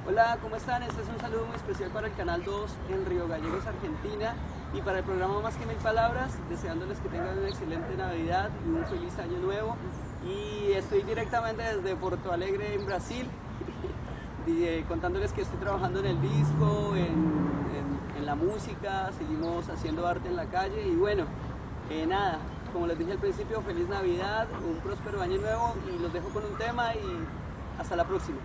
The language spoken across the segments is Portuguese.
Hola, ¿cómo están? Este es un saludo muy especial para el Canal 2 en Río Gallegos, Argentina, y para el programa Más que Mil Palabras, deseándoles que tengan una excelente Navidad y un feliz Año Nuevo. Y estoy directamente desde Porto Alegre, en Brasil, contándoles que estoy trabajando en el disco, en la música, seguimos haciendo arte en la calle y bueno, nada, como les dije al principio, feliz Navidad, un próspero Año Nuevo y los dejo con un tema y hasta la próxima.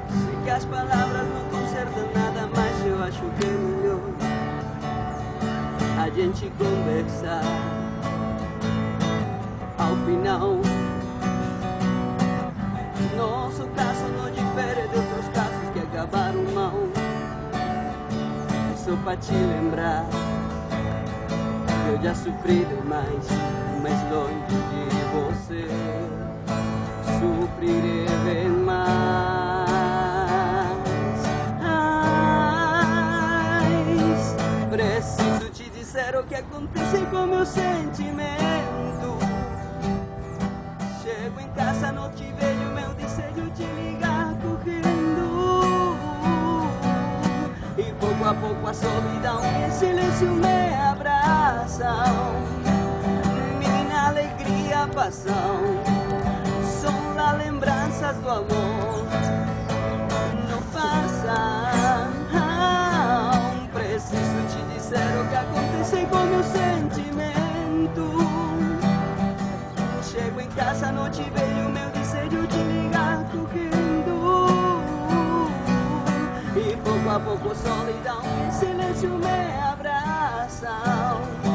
Sei que as palavras não consertam nada, mas eu acho que é melhor a gente conversar. Ao final, nosso caso não difere de outros casos que acabaram mal. É só pra te lembrar que eu já sofri demais, mas longe de você sofrerei bem mais. Preciso te dizer o que acontece com meu sentimento. Chego em casa, não te vejo, meu desejo te ligar correndo. E pouco a pouco a solidão e o silêncio me abraçam. Minha alegria passam. Lembranças do amor não passam. Preciso te dizer o que acontece com meu sentimento. Chego em casa, não te vejo, meu desejo te ligar correndo. E pouco a pouco solidão e silêncio me abraçam.